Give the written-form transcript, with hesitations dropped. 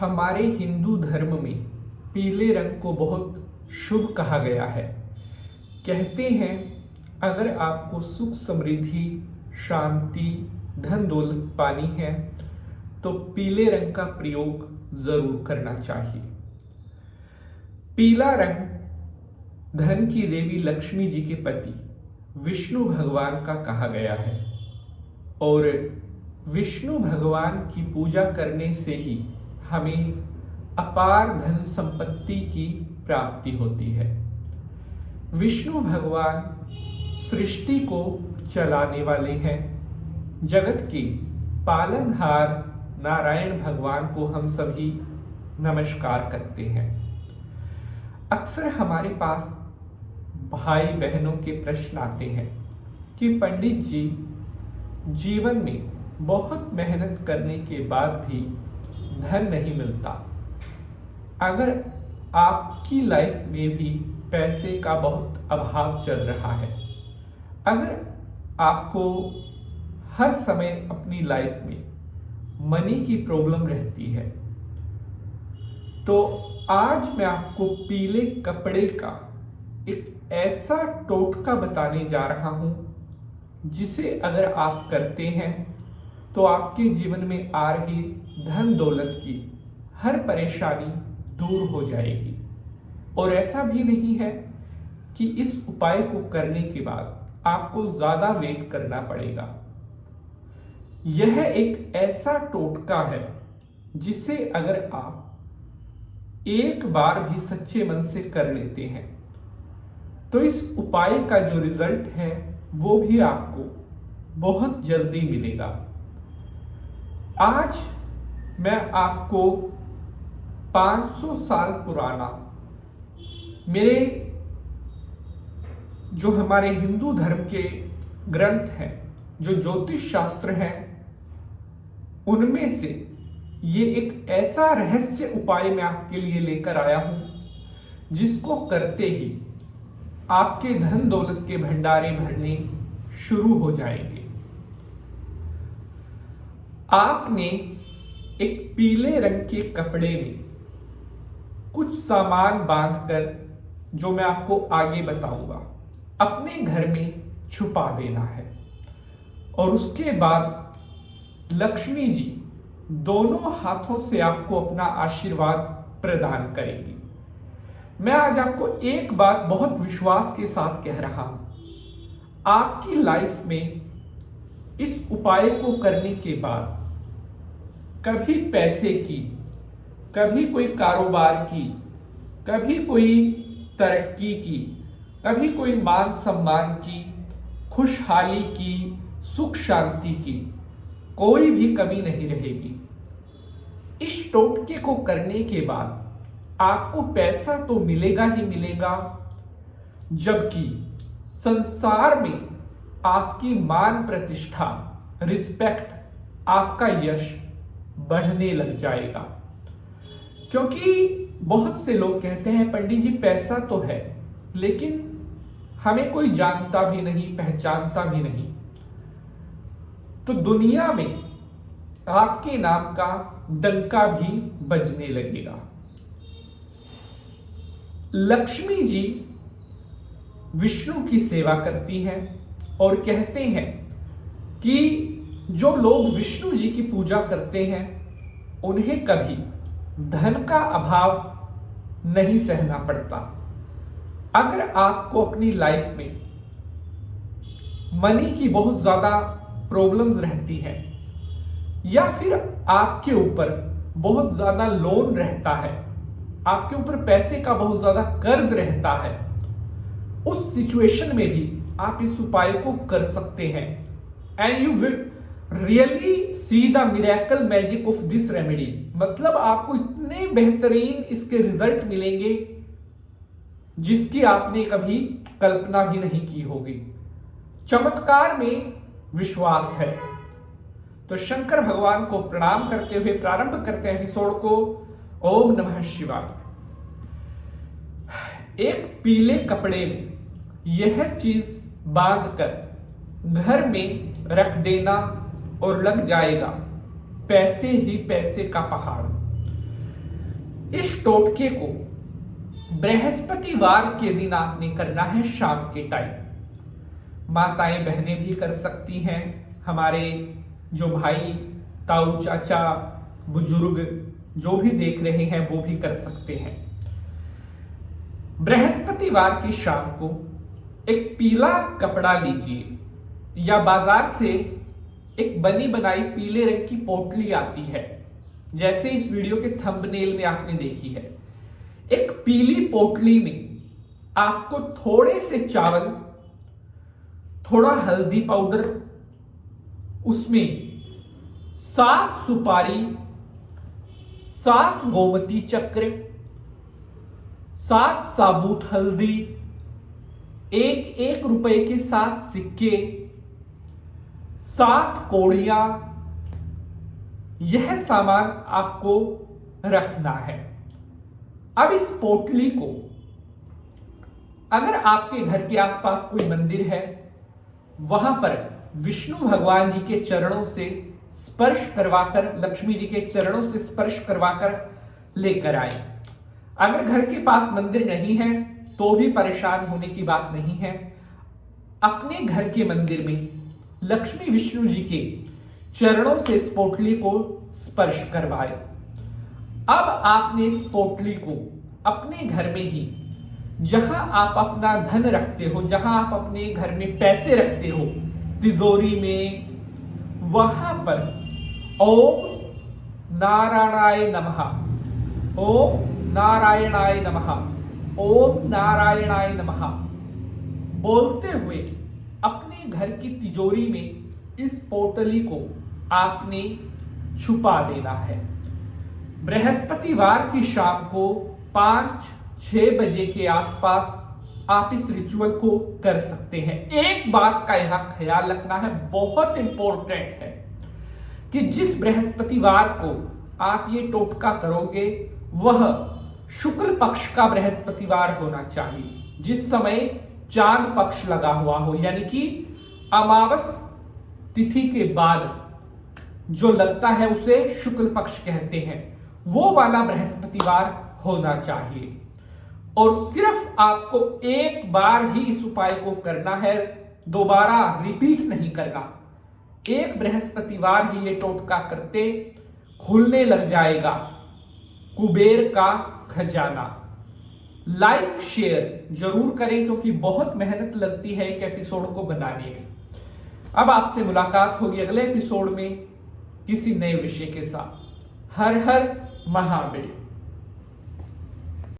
हमारे हिंदू धर्म में पीले रंग को बहुत शुभ कहा गया है। कहते हैं अगर आपको सुख समृद्धि शांति धन दौलत पानी है तो पीले रंग का प्रयोग जरूर करना चाहिए। पीला रंग धन की देवी लक्ष्मी जी के पति विष्णु भगवान का कहा गया है और विष्णु भगवान की पूजा करने से ही हमें अपार धन संपत्ति की प्राप्ति होती है। विष्णु भगवान सृष्टि को चलाने वाले हैं। जगत के पालनहार नारायण भगवान को हम सभी नमस्कार करते हैं। अक्सर हमारे पास भाई बहनों के प्रश्न आते हैं कि पंडित जी, जीवन में बहुत मेहनत करने के बाद भी धन नहीं मिलता। अगर आपकी लाइफ में भी पैसे का बहुत अभाव चल रहा है, अगर आपको हर समय अपनी लाइफ में मनी की प्रॉब्लम रहती है, तो आज मैं आपको पीले कपड़े का एक ऐसा टोटका बताने जा रहा हूं जिसे अगर आप करते हैं तो आपके जीवन में आ रही धन दौलत की हर परेशानी दूर हो जाएगी। और ऐसा भी नहीं है कि इस उपाय को करने के बाद आपको ज्यादा वेट करना पड़ेगा। यह एक ऐसा टोटका है जिसे अगर आप एक बार भी सच्चे मन से कर लेते हैं तो इस उपाय का जो रिजल्ट है वो भी आपको बहुत जल्दी मिलेगा। आज मैं आपको 500 साल पुराना मेरे जो हमारे हिंदू धर्म के ग्रंथ हैं, जो ज्योतिष शास्त्र हैं, उनमें से ये एक ऐसा रहस्य उपाय मैं आपके लिए लेकर आया हूं जिसको करते ही आपके धन दौलत के भंडारे भरने शुरू हो जाएंगे। आपने एक पीले रंग के कपड़े में कुछ सामान बांधकर, जो मैं आपको आगे बताऊंगा, अपने घर में छुपा देना है। और उसके बाद लक्ष्मी जी दोनों हाथों से आपको अपना आशीर्वाद प्रदान करेंगी। मैं आज आपको एक बात बहुत विश्वास के साथ कह रहा हूं, आपकी लाइफ में इस उपाय को करने के बाद कभी पैसे की, कभी कोई कारोबार की, कभी कोई तरक्की की, कभी कोई मान सम्मान की, खुशहाली की, सुख शांति की कोई भी कमी नहीं रहेगी। इस टोटके को करने के बाद आपको पैसा तो मिलेगा ही मिलेगा, जबकि संसार में आपकी मान प्रतिष्ठा, रिस्पेक्ट, आपका यश बढ़ने लग जाएगा। क्योंकि बहुत से लोग कहते हैं पंडित जी पैसा तो है लेकिन हमें कोई जानता भी नहीं, पहचानता भी नहीं। तो दुनिया में आपके नाम का डंका भी बजने लगेगा। लक्ष्मी जी विष्णु की सेवा करती हैं और कहते हैं कि जो लोग विष्णु जी की पूजा करते हैं उन्हें कभी धन का अभाव नहीं सहना पड़ता। अगर आपको अपनी लाइफ में मनी की बहुत ज्यादा प्रॉब्लम्स रहती है या फिर आपके ऊपर बहुत ज्यादा लोन रहता है, आपके ऊपर पैसे का बहुत ज्यादा कर्ज रहता है, उस सिचुएशन में भी आप इस उपाय को कर सकते हैं। And you will really see the miracle magic of this remedy. मतलब आपको इतने बेहतरीन इसके रिजल्ट मिलेंगे जिसकी आपने कभी कल्पना भी नहीं की होगी। चमत्कार में विश्वास है। तो शंकर भगवान को प्रणाम करते हुए प्रारंभ करते हैं एपिसोड को। ओम नमः शिवाय। एक पीले कपड़े में यह चीज बांधकर घर में रख देना और लग जाएगा पैसे ही पैसे का पहाड़। इस टोटके को बृहस्पतिवार के दिन आपने करना है शाम के टाइम। माताएं बहनें भी कर सकती हैं, हमारे जो भाई ताऊ चाचा बुजुर्ग जो भी देख रहे हैं वो भी कर सकते हैं। बृहस्पतिवार की शाम को एक पीला कपड़ा लीजिए या बाजार से एक बनी बनाई पीले रंग की पोटली आती है, जैसे इस वीडियो के थंबनेल में आपने देखी है। एक पीली पोटली में आपको थोड़े से चावल, थोड़ा हल्दी पाउडर, उसमें 7 सुपारी, 7 गोमती चक्र, 7 साबुत हल्दी, 1-1 रुपए के 7 सिक्के, 7 कौड़ियां, यह सामान आपको रखना है। अब इस पोटली को अगर आपके घर के आसपास कोई मंदिर है वहां पर विष्णु भगवान जी के चरणों से स्पर्श करवाकर, लक्ष्मी जी के चरणों से स्पर्श करवाकर लेकर आए। अगर घर के पास मंदिर नहीं है तो भी परेशान होने की बात नहीं है। अपने घर के मंदिर में लक्ष्मी विष्णु जी के चरणों से इस पोटली को स्पर्श करवाए। अब आपने इस पोटली को अपने घर में ही, जहां आप अपना धन रखते हो, जहां आप अपने घर में पैसे रखते हो, तिजोरी में, वहां पर ओम नारायणाय नमः, ओम नारायणाय नमः, ओम नारायणाय नमः बोलते हुए अपने घर की तिजोरी में इस पोटली को आपने छुपा देना है। बृहस्पतिवार की शाम को 5-6 बजे के आसपास आप इस रिचुअल को कर सकते हैं। एक बात का यहां ख्याल रखना है, बहुत इंपॉर्टेंट है, कि जिस बृहस्पतिवार को आप ये टोटका करोगे वह शुक्ल पक्ष का बृहस्पतिवार होना चाहिए, जिस समय चांद पक्ष लगा हुआ हो, यानी कि अमावस तिथि के बाद जो लगता है उसे शुक्ल पक्ष कहते हैं, वो वाला बृहस्पतिवार होना चाहिए। और सिर्फ आपको एक बार ही इस उपाय को करना है, दोबारा रिपीट नहीं करना। एक बृहस्पतिवार ही ये टोटका करते खुलने लग जाएगा कुबेर का खजाना। लाइक शेयर जरूर करें क्योंकि बहुत मेहनत लगती है एक एपिसोड को बनाने में। अब आपसे मुलाकात होगी अगले एपिसोड में किसी नए विषय के साथ। हर हर महादेव।